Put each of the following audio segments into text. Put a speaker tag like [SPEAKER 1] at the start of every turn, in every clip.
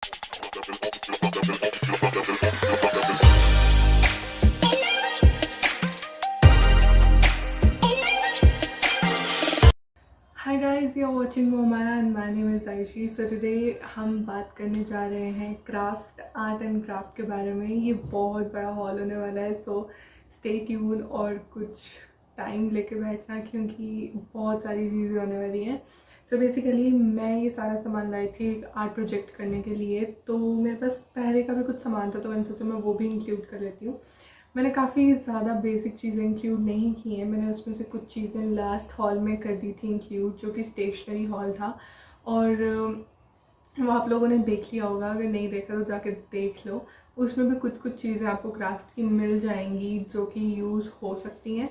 [SPEAKER 1] Hi guys, you're watching Momaya and my name is Aishi. So today हम बात करने जा रहे हैं क्राफ्ट, आर्ट एंड क्राफ्ट के बारे में। ये बहुत बड़ा हॉल होने वाला है, सो स्टे ट्यून और कुछ टाइम लेके बैठना क्योंकि बहुत सारी चीज़ें होने वाली हैं। सो बेसिकली मैं ये सारा सामान लाई थी एक आर्ट प्रोजेक्ट करने के लिए, तो मेरे पास पहले का भी कुछ सामान था तो मैंने सोचा मैं वो भी इंक्लूड कर लेती हूँ। मैंने काफ़ी ज़्यादा बेसिक चीज़ें इंक्लूड नहीं की हैं, मैंने उसमें से कुछ चीज़ें लास्ट हॉल में कर दी थी इंक्लूड, जो कि स्टेशनरी हॉल था। और वो आप लोगों ने देख लिया होगा, अगर नहीं देखा तो जाके देख लो। उसमें भी कुछ कुछ चीज़ें आपको क्राफ्ट की मिल जाएंगी जो कि यूज़ हो सकती हैं।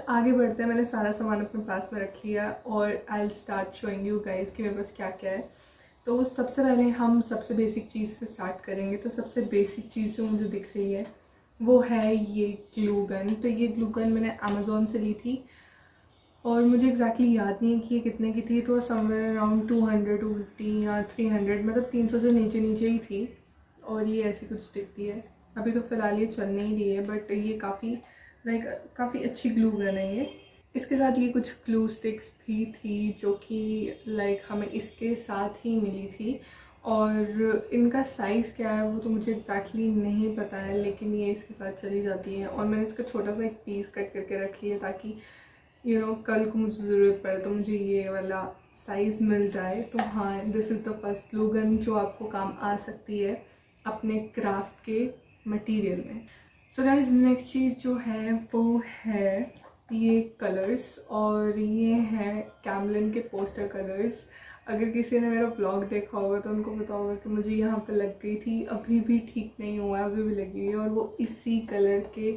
[SPEAKER 1] आगे बढ़ते हैं। मैंने सारा सामान अपने पास में रख लिया और I will start showing you guys कि मेरे पास क्या क्या है। तो सबसे पहले हम सबसे बेसिक चीज़ से स्टार्ट करेंगे। तो सबसे बेसिक चीज़ जो मुझे दिख रही है वो है ये ग्लू गन। तो ये ग्लू गन मैंने अमेज़ोन से ली थी और मुझे एग्जैक्टली याद नहीं है कि ये कितने की थी। तो समवेयर अराउंड 200, 250 या 300, मतलब 300 से नीचे नीचे ही थी। और ये ऐसी कुछ दिखती है। अभी तो फ़िलहाल ये चल नहीं रही है, बट ये काफ़ी अच्छी ग्लू गन है ये। इसके साथ ये कुछ ग्लू स्टिक्स भी थी जो कि हमें इसके साथ ही मिली थी। और इनका साइज़ क्या है वो तो मुझे एग्जैक्टली नहीं पता है, लेकिन ये इसके साथ चली जाती है। और मैंने इसका छोटा सा एक पीस कट करके रख लिया ताकि कल को मुझे ज़रूरत पड़े तो मुझे ये वाला साइज़ मिल जाए। तो हाँ, this is the first glue gun जो आपको काम आ सकती है अपने क्राफ्ट के मटेरियल में। सो गाइज, नेक्स्ट चीज़ जो है वो है ये कलर्स, और ये है कैमलिन के पोस्टर कलर्स। अगर किसी ने मेरा ब्लॉग देखा होगा तो उनको पता होगा कि मुझे यहाँ पे लग गई थी, अभी भी ठीक नहीं हुआ है, अभी भी लगी हुई है। और वो इसी कलर के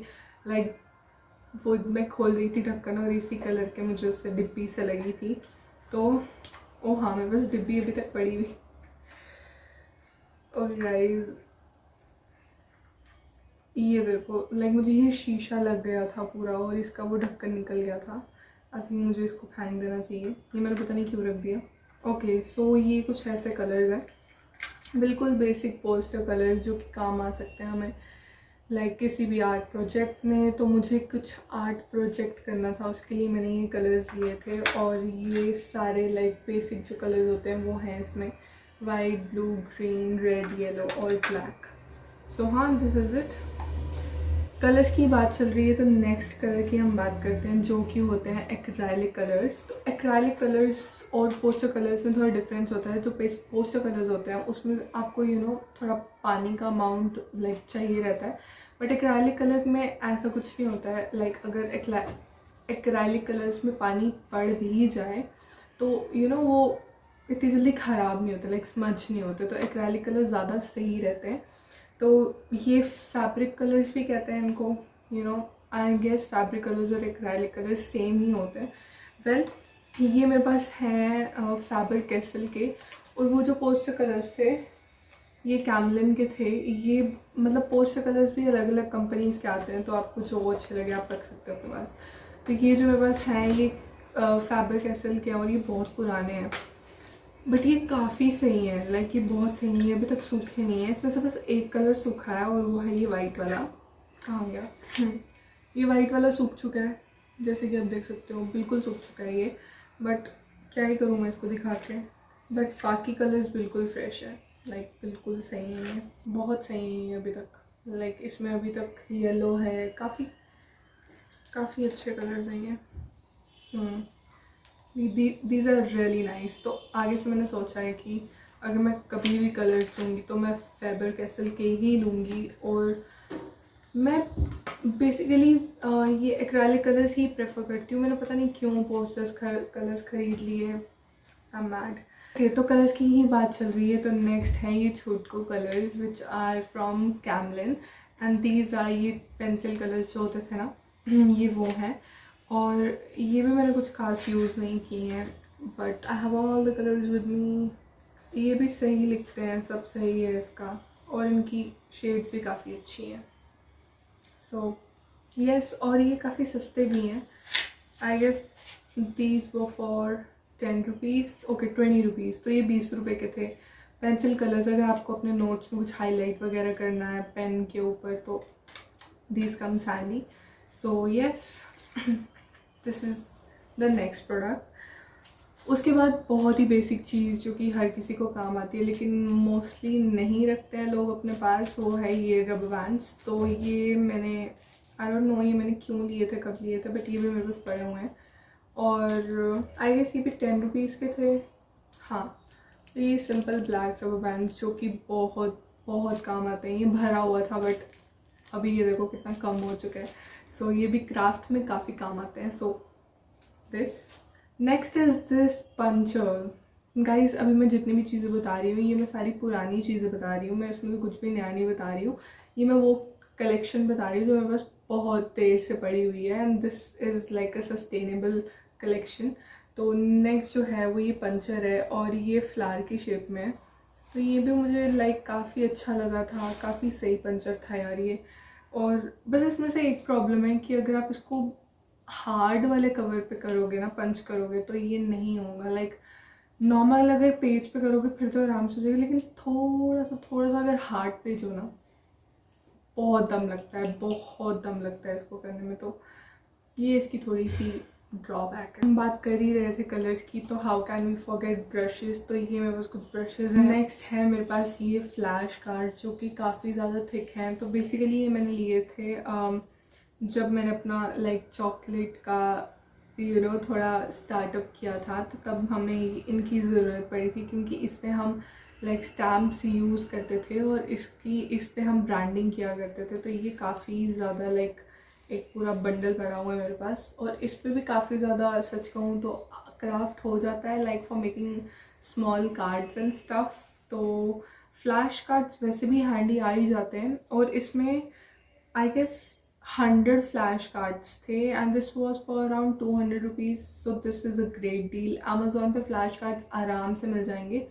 [SPEAKER 1] वो मैं खोल रही थी ढक्कन और इसी कलर के मुझे उससे डिब्बी से लगी थी। तो ओ हाँ, मेरे पास डिब्बी अभी तक पड़ी हुई। और गाइज ये देखो, मुझे ये शीशा लग गया था पूरा और इसका वो ढक्कन निकल गया था। आई थिंक मुझे इसको फेंक देना चाहिए, ये मैंने पता नहीं क्यों रख दिया। ओके, सो ये कुछ ऐसे कलर्स हैं, बिल्कुल बेसिक पोस्टर कलर्स जो कि काम आ सकते हैं हमें किसी भी आर्ट प्रोजेक्ट में। तो मुझे कुछ आर्ट प्रोजेक्ट करना था, उसके लिए मैंने ये कलर्स लिए थे। और ये सारे बेसिक जो कलर्स होते हैं वो हैं इसमें white, blue, green, red, yellow और ब्लैक। सो हाँ, दिस इज़ इट। कलर्स की बात चल रही है तो नेक्स्ट कलर की हम बात करते हैं जो कि होते हैं एक्राइलिक कलर्स। तो एक्राइलिक कलर्स और पोस्टर कलर्स में थोड़ा डिफरेंस होता है। जो पोस्टर कलर्स होते हैं उसमें आपको थोड़ा पानी का अमाउंट चाहिए रहता है, बट एक्राइलिक कलर में ऐसा कुछ नहीं होता है। अगर एक्राइलिक कलर्स में पानी पड़ भी जाए तो वो इतनी जल्दी ख़राब नहीं होते, स्मज नहीं होते। तो एक्राइलिक कलर ज़्यादा सही रहते हैं। तो ये फैब्रिक कलर्स भी कहते हैं इनको। आई गेस फैब्रिक कलर्स और एक्राइलिक कलर्स सेम ही होते हैं। ये मेरे पास हैं फैबर कैसल के, और वो जो पोस्टर कलर्स थे ये कैमलिन के थे। ये पोस्टर कलर्स भी अलग अलग कंपनीज के आते हैं, तो आपको जो अच्छे लगे आप रख सकते हो अपने पास। तो ये जो मेरे पास हैं ये फैबर कैसल के हैं और ये बहुत पुराने हैं, बट ये काफ़ी सही है। ये बहुत सही है, अभी तक सूखे नहीं है। इसमें से बस एक कलर सूखा है और वो है ये वाइट वाला। कहाँ गया? ये वाइट वाला सूख चुका है, जैसे कि आप देख सकते हो बिल्कुल सूख चुका है ये। बट क्या ही करूँ मैं इसको दिखा के। बट बाकी कलर्स बिल्कुल फ्रेश है, बिल्कुल सही है ये, बहुत सही है अभी तक। इसमें अभी तक येलो है, काफ़ी अच्छे कलर्स हैं ये। These are really nice. तो आगे से मैंने सोचा है कि अगर मैं कभी भी कलर्स लूँगी तो मैं फैबर कैसल के ही लूँगी। और मैं बेसिकली ये एक्रेलिक कलर्स ही प्रेफर करती हूँ। मैंने पता नहीं क्यों पोस्टर्स कलर्स खरीद लिए, आई एम मैड। ओके, तो कलर्स की ही बात चल रही है तो नेक्स्ट है ये छोटको colours which are from Camlin, and these are ये पेंसिल कलर्स जो होते थे ना, ये वो हैं। और ये भी मैंने कुछ खास यूज़ नहीं किए हैं, but I have all the colours with me. ये भी सही लिखते हैं, सब सही है इसका, और इनकी शेड्स भी काफ़ी अच्छी हैं। सो यस, और ये काफ़ी सस्ते भी हैं। आई गेस दीज वो फॉर 10 रुपीज़, ओके 20 रुपीज़, तो ये 20 रुपये के थे। पेंसिल कलर्स, अगर आपको अपने नोट्स में कुछ हाईलाइट वगैरह करना है पेन के ऊपर तो this comes handy. So yes, this is the next product. उसके बाद बहुत ही बेसिक चीज़ जो कि हर किसी को काम आती है लेकिन मोस्टली नहीं रखते हैं लोग अपने पास, वो है ये रबर बैंड्स. तो ये मैंने आई डोंट नो ये मैंने क्यों लिए थे, कब लिए थे, बट ये भी मेरे पास पड़े हुए हैं. और आई गेस ये भी 10 रुपीज़ के थे. हाँ, तो ये सिंपल ब्लैक रबर बैंड्स जो कि बहुत बहुत काम आते हैं. ये भरा हुआ था बट अभी ये देखो कितना कम हो चुका है. सो ये भी क्राफ्ट में काफ़ी काम आते हैं. So this next is this puncture. Guys अभी मैं जितनी भी चीज़ें बता रही हूँ ये मैं सारी पुरानी चीज़ें बता रही हूँ, मैं इसमें तो कुछ भी नया नहीं बता रही हूँ. ये मैं वो कलेक्शन बता रही हूँ जो मेरे पास बहुत देर से पड़ी हुई है and this is like a sustainable collection. तो नेक्स्ट जो है वो ये पंचर है और ये फ्लावर की शेप में है. तो ये भी मुझे लाइक काफ़ी अच्छा लगा था, काफ़ी सही पंचर था यार ये. और बस इसमें से एक प्रॉब्लम है कि अगर आप इसको हार्ड वाले कवर पे करोगे ना, पंच करोगे, तो ये नहीं होगा. लाइक नॉर्मल अगर पेज पे करोगे फिर तो आराम से हो जाएगा, लेकिन थोड़ा सा अगर हार्ड पेज हो ना, बहुत दम लगता है, बहुत दम लगता है इसको करने में. तो ये इसकी थोड़ी सी ड्रॉबैक है. हम बात कर ही रहे थे कलर्स की, तो how can we forget brushes. तो ये मेरे पास कुछ ब्रशेस हैं. नेक्स्ट है मेरे पास ये फ्लैश कार्ड्स जो कि काफ़ी ज़्यादा थिक हैं. तो बेसिकली ये मैंने लिए थे जब मैंने अपना लाइक चॉकलेट का थोड़ा स्टार्टअप किया था, तो तब हमें इनकी ज़रूरत पड़ी थी क्योंकि इसमें हम लाइक स्टैम्प्स यूज़ करते थे और इस पे हम ब्रांडिंग किया करते थे. तो ये काफ़ी ज़्यादा लाइक एक पूरा बंडल पड़ा हुआ है मेरे पास और इस पे भी काफ़ी ज़्यादा सच कहूँ तो क्राफ्ट हो जाता है like for making small cards and stuff. तो फ्लैश कार्ड्स वैसे भी हैंडी आ ही जाते हैं और इसमें आई गेस 100 फ्लैश कार्ड्स थे and this was for around 200 rupees. So this is a great deal. Amazon पे फ्लैश कार्ड्स आराम से मिल जाएंगे.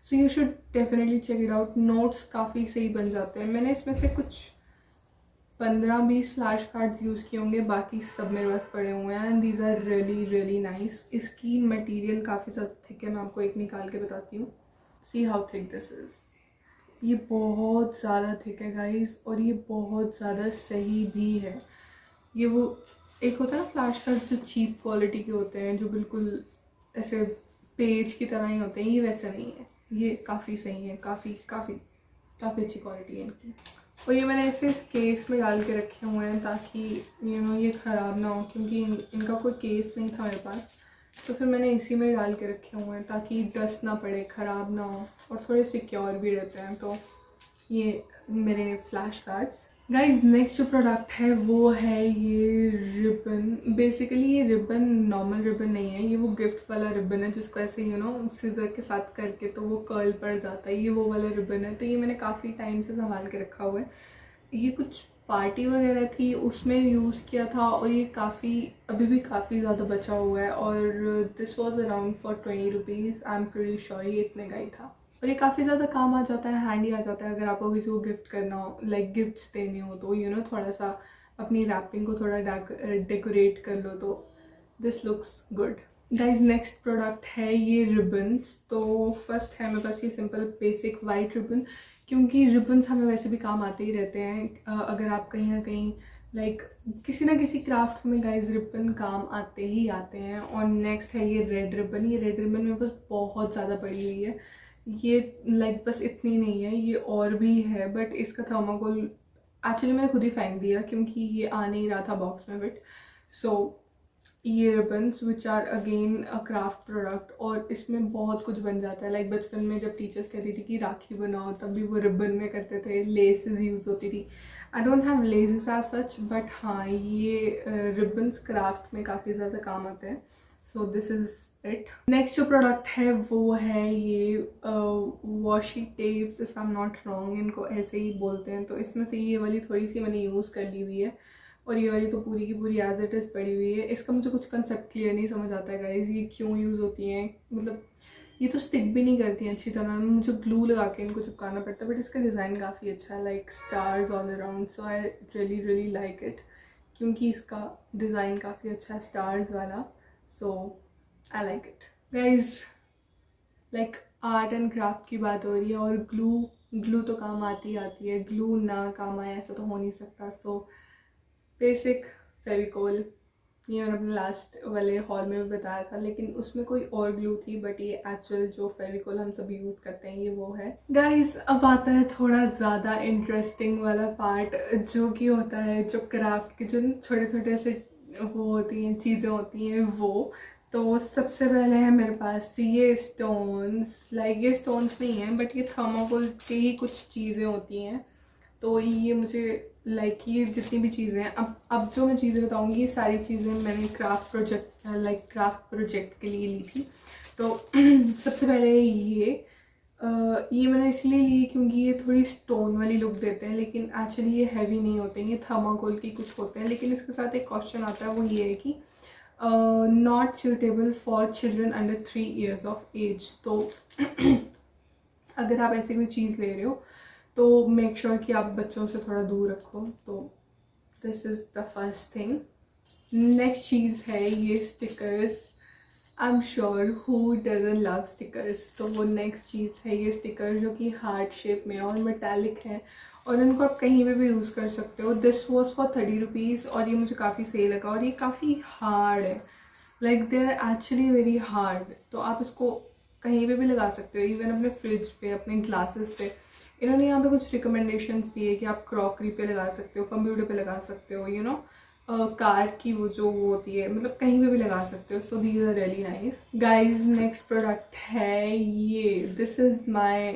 [SPEAKER 1] So you should definitely check it out. Notes काफ़ी सही बन जाते हैं. मैंने इसमें से कुछ 15-20 फ्लैश कार्ड्स यूज़ किए होंगे, बाकी सब मेरे पास पड़े हुए हैं and these are really really nice. इसकी मटेरियल काफ़ी ज़्यादा थिक है. मैं आपको एक निकाल के बताती हूँ. See how thick this is. ये बहुत ज़्यादा थिक है गाइस और ये बहुत ज़्यादा सही भी है. ये वो एक होता है ना फ्लैश कार्ड जो चीप क्वालिटी के होते हैं, जो बिल्कुल ऐसे पेज की तरह ही होते हैं, ये वैसा नहीं है. ये काफ़ी सही है, काफ़ी काफ़ी काफ़ी अच्छी क्वालिटी है इनकी. और ये मैंने ऐसे इस केस में डाल के रखे हुए हैं ताकि ये ख़राब ना हो, क्योंकि इनका कोई केस नहीं था मेरे पास, तो फिर मैंने इसी में डाल के रखे हुए हैं ताकि डस्ट ना पड़े, ख़राब ना हो और थोड़े सिक्योर भी रहते हैं. तो ये मेरे फ्लैश कार्ड्स. गाइज नेक्स्ट जो प्रोडक्ट है वो है ये रिबन. बेसिकली ये रिबन नॉर्मल रिबन नहीं है, ये वो गिफ्ट वाला रिबन है जिसको ऐसे सीजर के साथ करके तो वो कर्ल पड़ जाता है. ये वो वाला रिबन है. तो ये मैंने काफ़ी टाइम से संभाल के रखा हुआ है. ये कुछ पार्टी वगैरह थी उसमें यूज़ किया था और ये काफ़ी अभी भी काफ़ी ज़्यादा बचा हुआ है. और this was around for 20 rupees. I am pretty sure ये इतने का ही था. और ये काफ़ी ज़्यादा काम आ जाता है, हैंडी आ जाता है अगर आपको किसी को गिफ्ट करना हो, लाइक गिफ्ट्स देने हो तो थोड़ा सा अपनी रैपिंग को थोड़ा डेकोरेट कर लो तो this looks good. Guys next product है ये रिबन्स. तो फर्स्ट है मेरे पास ये सिंपल बेसिक वाइट रिबन, क्योंकि रिबन्स हमें वैसे भी काम आते ही रहते हैं. अगर आप कहीं ना कहीं लाइक किसी ना किसी क्राफ्ट में गाइज रिबन काम आते ही आते हैं. और नेक्स्ट है ये रेड रिबन. ये रेड रिबन मेरे पास बहुत ज़्यादा पड़ी हुई है. ये लाइक बस इतनी नहीं है, ये और भी है, बट इसका थर्माकोल एक्चुअली मैंने खुद ही फेंक दिया क्योंकि ये आ नहीं रहा था बॉक्स में. बट सो ये ribbons which are again a craft product और इसमें बहुत कुछ बन जाता है. लाइक बचपन में जब टीचर्स कहती थी कि राखी बनाओ तब भी वो रिबन में करते थे, लेसेस यूज़ होती थी. I don't have laces as such, but हाँ ये रिबन्स क्राफ्ट में काफ़ी ज़्यादा काम आते हैं. सो दिस इज़ इट. नेक्स्ट जो प्रोडक्ट है वो है ये washi tapes, if I am not wrong, इनको ऐसे ही बोलते हैं. तो इसमें से ये वाली थोड़ी सी मैंने यूज़ कर ली हुई है और ये वाली तो पूरी की पूरी एज इट इज़ पड़ी हुई है. इसका मुझे कुछ कंसेप्ट क्लियर नहीं समझ आता है गाइज, ये क्यों यूज़ होती हैं. मतलब ये तो स्टिक भी नहीं करती हैं अच्छी तरह, मुझे ग्लू लगा के इनको चिपकाना पड़ता है. बट इसका डिज़ाइन काफ़ी अच्छा है, like stars all around. So I really really like it क्योंकि इसका डिज़ाइन काफ़ी अच्छा है स्टार्स वाला. सो I like it. Guys, like art and craft की बात हो रही है और ग्लू तो काम आती है, ग्लू ना काम आए ऐसा तो हो नहीं सकता। सो बेसिक फेविकोल, ये मैंने अपने लास्ट वाले हॉल में भी बताया था, लेकिन उसमें कोई और ग्लू थी, बट ये एक्चुअल जो फेविकोल हम सभी यूज़ करते हैं ये वो है। गाइस अब आता है थोड़ा ज़्यादा इंटरेस्टिंग वाला पार्ट, जो कि होता है जो क्राफ्ट के जो छोटे छोटे से वो होती हैं, चीज़ें होती हैं वो। तो सबसे पहले है मेरे पास ये स्टोन्स, लाइक ये स्टोन्स नहीं हैं बट ये थर्माकोल के ही कुछ चीज़ें होती हैं। तो ये मुझे लाइक ये जितनी भी चीज़ें हैं, अब जो मैं चीज़ें बताऊँगी ये सारी चीज़ें मैंने क्राफ्ट प्रोजेक्ट के लिए ली थी। तो सबसे पहले ये मैंने इसलिए ली क्योंकि ये थोड़ी स्टोन वाली लुक देते हैं, लेकिन एक्चुअली ये हैवी नहीं होते हैं, ये थर्माकोल की कुछ होते हैं। लेकिन इसके साथ एक क्वेश्चन आता है, वो ये है कि not suitable for children under 3 years of age. तो अगर आप ऐसी कोई चीज़ ले रहे हो तो मेक श्योर कि आप बच्चों से थोड़ा दूर रखो। तो this is the first thing. Next चीज़ है ये stickers. I am sure who doesn't love stickers. तो वो नेक्स्ट चीज़ है ये स्टिकर, जो कि हार्ट शेप में और मेटालिक है और इनको आप कहीं पे भी यूज़ कर सकते हो। दिस वॉज फॉर 30 रुपीज़ और ये मुझे काफ़ी सही लगा और ये काफ़ी हार्ड है, like they are actually very hard. तो आप इसको कहीं पे भी लगा सकते हो, इवन अपने फ्रिज पे, अपने ग्लासेस पे। इन्होंने यहाँ पे कुछ रिकमेंडेशंस दिए कि आप क्रॉकरी पे लगा सकते हो, कंप्यूटर पे लगा सकते हो, यू नो कार की वो जो वो होती है, मतलब कहीं पे भी लगा सकते हो। So these are really nice. Guys next product है ये, this is my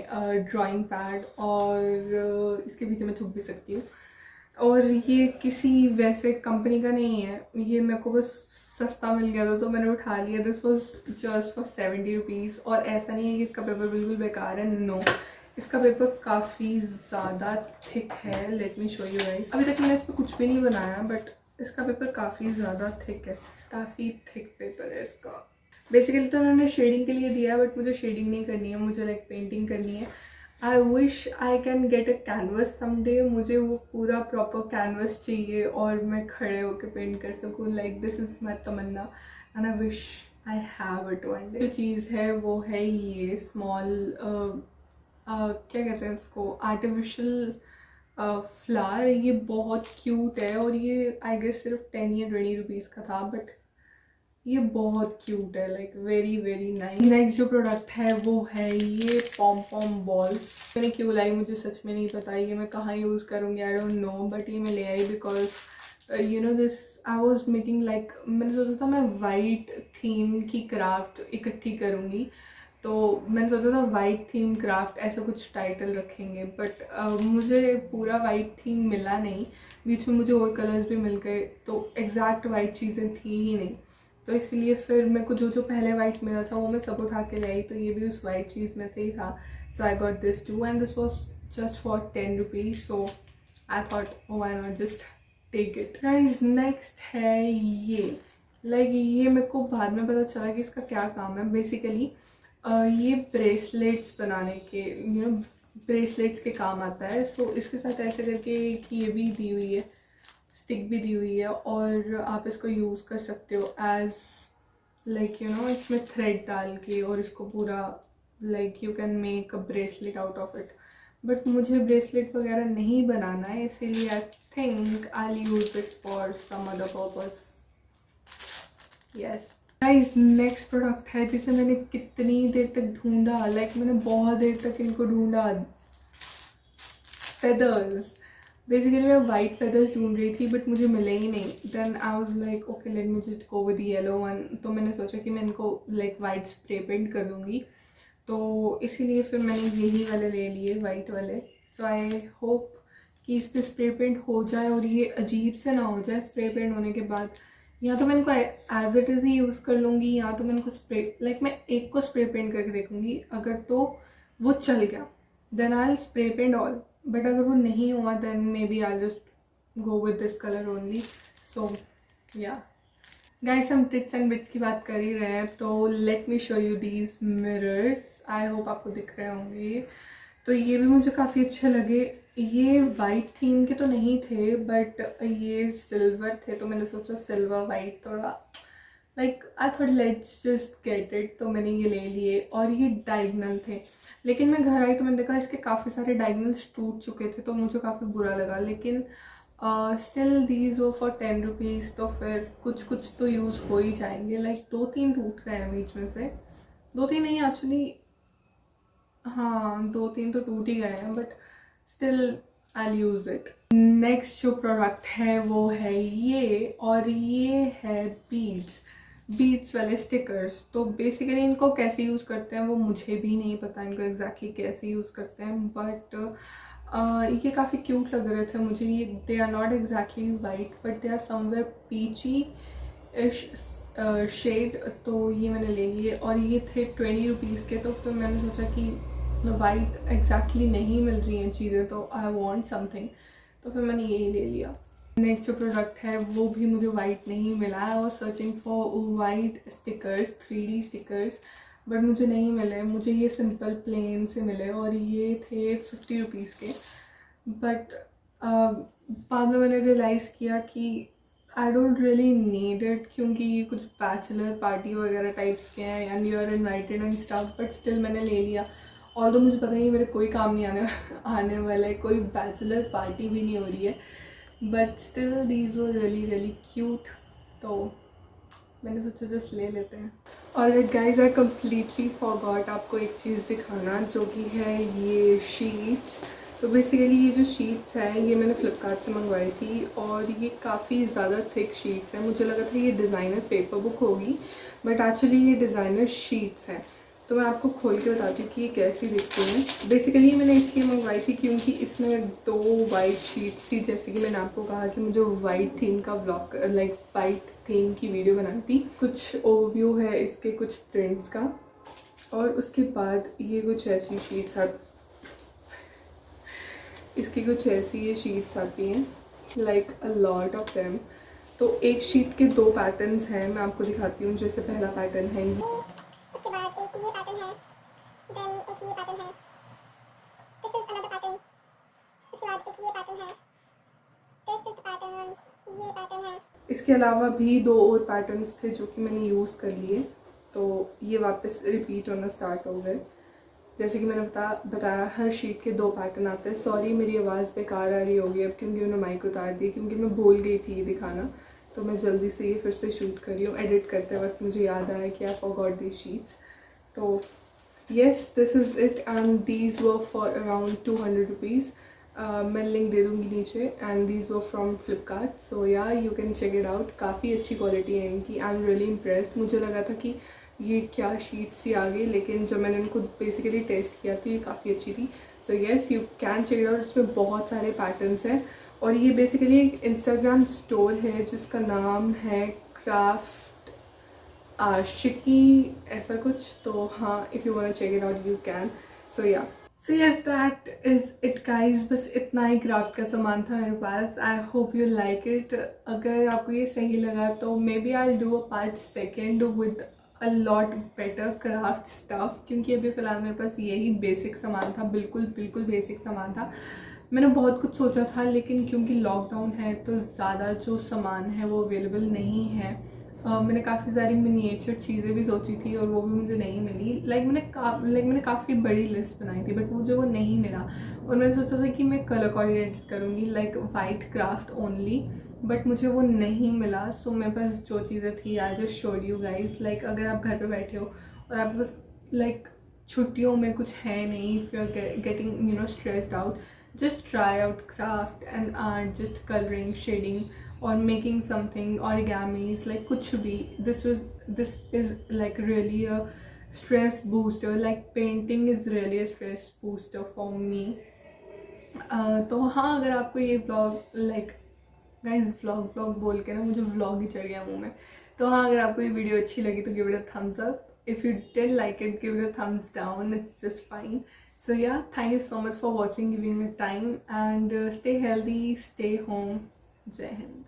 [SPEAKER 1] drawing pad और इसके पीछे मैं छुप भी सकती हूँ। और ये किसी वैसे कंपनी का नहीं है, ये मेरे को बस सस्ता मिल गया था तो मैंने उठा लिया। This was just for 70 rupees. और ऐसा नहीं है कि इसका पेपर बिल्कुल बेकार है, नो, इसका पेपर काफ़ी ज़्यादा थिक है। Let me show you guys. अभी तक मैंने इस पर कुछ भी नहीं बनाया बट इसका पेपर काफ़ी ज़्यादा थिक है, काफ़ी थिक पेपर है इसका। बेसिकली तो उन्होंने शेडिंग के लिए दिया है बट मुझे शेडिंग नहीं करनी है, मुझे लाइक पेंटिंग करनी है। आई wish I can get a canvas someday. मुझे वो पूरा प्रॉपर कैनवस चाहिए और मैं खड़े होकर पेंट कर सकूँ, लाइक दिस इज़ माई तमन्ना and I wish I have it one day. जो चीज़ है वो है ये स्मॉल क्या कहते हैं इसको, आर्टिफिशियल फ्लावर। ये बहुत क्यूट है और ये आई गेस सिर्फ 10 या 20 रुपीज़ का था, बट ये बहुत क्यूट है, like very very nice. Next जो प्रोडक्ट है वो है ये पॉम पॉम बॉल्स। मैंने क्यों लाई मुझे सच में नहीं पता, ये मैं कहाँ यूज़ करूँगी आई डोंट नो, बट ये मैं ले आई because you know this I was making like, मैंने सोचा था मैं वाइट थीम की क्राफ्ट इकट्ठी करूँगी। तो मैंने सोचा था वाइट थीम क्राफ्ट ऐसा कुछ टाइटल रखेंगे, बट मुझे पूरा वाइट थीम मिला नहीं, बीच में मुझे और कलर्स भी मिल गए, तो एग्जैक्ट वाइट चीज़ें थी ही नहीं। तो इसलिए फिर मेरे को जो जो पहले वाइट मिला था वो मैं सब उठा के लाई, तो ये भी उस वाइट चीज़ में से ही था। So I got this too and this was just for 10 rupees. So I thought why not just take it. Guys next है ये, लाइक ये मेरे को बाद में पता चला कि इसका क्या काम है। बेसिकली ये ब्रेसलेट्स बनाने के, यू नो ब्रेसलेट्स के काम आता है। सो इसके साथ ऐसे करके कि ये भी दी हुई है, स्टिक भी दी हुई है और आप इसको यूज़ कर सकते हो एज लाइक यू नो, इसमें थ्रेड डाल के और इसको पूरा like you can make a bracelet out of it. But मुझे ब्रेसलेट वगैरह नहीं बनाना है, इसीलिए I think I use it for some other purpose. Yes guys next product है जिसे मैंने कितनी देर तक ढूंढा, लाइक मैंने बहुत देर तक इनको ढूंढा। फेदर्स, बेसिकली मैं वाइट फेदर्स ढूंढ रही थी बट मुझे मिले ही नहीं। Then I was like okay let me just go with yellow one. तो मैंने सोचा कि मैं इनको लाइक वाइट स्प्रे पेंट कर दूँगी, तो इसीलिए फिर मैंने यही वाले ले लिए वाइट वाले। सो आई होप कि इस पर स्प्रे पेंट हो जाए और ये अजीब से ना हो जाए स्प्रे पेंट होने के बाद। या तो मैं इनको एज इट इज़ ही यूज़ कर लूँगी, या तो मैं इनको स्प्रे लाइक मैं एक को स्प्रे पेंट करके देखूँगी, अगर तो वो चल गया then I will spray paint all, but अगर वो नहीं हुआ then maybe I just go with this colour only. So yeah guys हम टिप्स एंड बिट्स की बात कर ही रहे हैं, तो let me show you these mirrors. I hope आपको दिख रहे होंगे। तो ये भी मुझे काफ़ी अच्छे लगे। ये वाइट थीम के तो नहीं थे बट ये सिल्वर थे, तो मैंने सोचा सिल्वर वाइट थोड़ा like I thought let's just get it, तो मैंने ये ले लिए। और ये डायगनल थे, लेकिन मैं घर आई तो मैंने देखा इसके काफ़ी सारे डायगनल्स टूट चुके थे, तो मुझे काफ़ी बुरा लगा। लेकिन स्टिल दीज वो फॉर 10 रुपीज़, तो फिर कुछ कुछ तो यूज़ हो ही जाएंगे। लाइक 2-3 टूट गए हैं बीच में से, 2-3 नहीं एक्चुअली, हाँ 2-3 तो टूट ही गए हैं, but still I use it. Next जो प्रोडक्ट है वो है ये, और ये है बीड्स वाले स्टिकर्स। तो बेसिकली इनको कैसे यूज़ करते हैं वो मुझे भी नहीं पता, इनको एग्जैक्टली कैसे यूज़ करते हैं, बट ये काफ़ी क्यूट लग रहे थे मुझे। ये they are not exactly white, but they are somewhere peachy shade, तो ये मैंने ले लिए। और ये थे 20 रुपीज़ के, तो फिर मैंने सोचा कि वाइट एग्जैक्टली नहीं मिल रही हैं चीज़ें, तो आई वॉन्ट समथिंग, तो फिर मैंने यही ले लिया। नेक्स्ट जो प्रोडक्ट है वो भी मुझे वाइट नहीं मिला है, और searching for white stickers, 3D stickers, but मुझे नहीं मिले। मुझे ये सिंपल प्लेन से मिले, और ये थे 50 रुपीज़ के। बट बाद में मैंने रियलाइज़ किया कि I don't really need it, क्योंकि ये कुछ बैचलर पार्टी वगैरह टाइप्स के हैं and you are invited and stuff, but still मैंने ले लिया। और तो मुझे पता ही मेरे कोई काम नहीं आने वाला है, कोई बैचलर पार्टी भी नहीं हो रही है, but still these were really cute, तो मैंने सोचा जस्ट ले लेते हैं। और गाइज आई कम्प्लीटली फॉरगॉट आपको एक चीज़ दिखाना, जो कि है ये शीट्स। तो बेसिकली ये जो शीट्स हैं ये मैंने फ्लिपकार्ट से मंगवाई थी, और ये काफ़ी ज़्यादा थिक शीट्स हैं। मुझे लगा था ये डिज़ाइनर पेपर बुक होगी, बट एक्चुअली ये डिज़ाइनर शीट्स हैं। तो मैं आपको खोल के बताती हूँ कि ये कैसी दिखती हैं। बेसिकली मैंने इसलिए मंगवाई थी क्योंकि इसमें 2 वाइट शीट्स थी, जैसे कि मैंने आपको कहा कि मुझे वाइट थीम का व्लॉग, लाइक वाइट थीम की वीडियो बनानी थी। कुछ ओवरव्यू है इसके, कुछ प्रिंट्स का, और उसके बाद ये कुछ ऐसी शीट्स इसकी कुछ ऐसी ये शीट्स आती हैं, like a lot of them. तो एक शीट के 2 पैटर्न्स हैं, मैं आपको दिखाती हूँ। जैसे पहला पैटर्न है ये,
[SPEAKER 2] उसके बाद एक ये पैटर्न है, देन एक ये पैटर्न है, दिस इज अनदर पैटर्न, उसके बाद एक ये पैटर्न है, दिस इज पैटर्न, ये पैटर्न है।
[SPEAKER 1] इसके अलावा भी 2 और पैटर्न्स थे जो कि मैंने यूज़ कर लिए, तो ये वापस रिपीट होना स्टार्ट हो गए। जैसे कि मैंने बताया हर शीट के 2 पैटर्न आते हैं। सॉरी मेरी आवाज़ बेकार आ रही होगी अब, क्योंकि मैंने माइक उतार दी, क्योंकि मैं भूल गई थी ये दिखाना, तो मैं जल्दी से ये फिर से शूट कर रही हूँ। एडिट करते वक्त मुझे याद आया कि आई फॉरगॉट दीज शीट्स। तो yes, this is it, and these were for around 200 rupees. मैं लिंक दे दूँगी नीचे, and these were from Flipkart, so yeah you can check it out. काफ़ी अच्छी क्वालिटी है इनकी, आई एम रियली इम्प्रेस्ड। मुझे लगा था कि ये क्या शीट्स ही आ गई, लेकिन जब मैंने इनको बेसिकली टेस्ट किया तो ये काफ़ी अच्छी थी। So yes, you can check it out. इसमें बहुत सारे पैटर्न्स हैं, और ये बेसिकली एक इंस्टाग्राम स्टोर है जिसका नाम है क्राफ्ट आशिकी, ऐसा कुछ। तो हाँ, if you want check it out you can. So yeah, so yes, that is it guys. बस इतना ही क्राफ्ट का सामान था मेरे पास। I hope you like it. अगर आपको ये सही लगा तो maybe I do a part 2 with a lot better craft stuff, क्योंकि अभी फ़िलहाल मेरे पास यही बेसिक सामान था, बिल्कुल बेसिक सामान था। मैंने बहुत कुछ सोचा था, लेकिन क्योंकि लॉकडाउन है तो ज़्यादा जो सामान है वो अवेलेबल नहीं है। मैंने काफ़ी सारी मिनिएचर चीज़ें भी सोची थी, और वो भी मुझे नहीं मिली। मैंने काफ़ी बड़ी लिस्ट बनाई थी, बट मुझे वो नहीं मिला। और मैंने सोचा था कि मैं कलर कोऑर्डिनेटेड करूँगी, like white craft only, but मुझे वो नहीं मिला। सो मेरे पास जो चीज़ें थी I just showed you guys. Like अगर आप घर पे बैठे हो और आपके पास लाइक छुट्टियों में कुछ है नहीं, if you are getting stressed out, just try out craft and art, just coloring, shading, or making something, origamis, like kuch bhi. This is like really a stress booster. Like painting is really a stress booster for me. तो हाँ, अगर आपको ये vlog like guys vlog बोल के ना मुझे vlog ही चढ़ गया मुँह में। तो हाँ, अगर आपको ये वीडियो अच्छी लगी तो give it a thumbs up. If you didn't like it, give it a thumbs down. It's just fine. So yeah, thank you so much for watching, giving me time, and stay healthy, stay home. Jai Hind.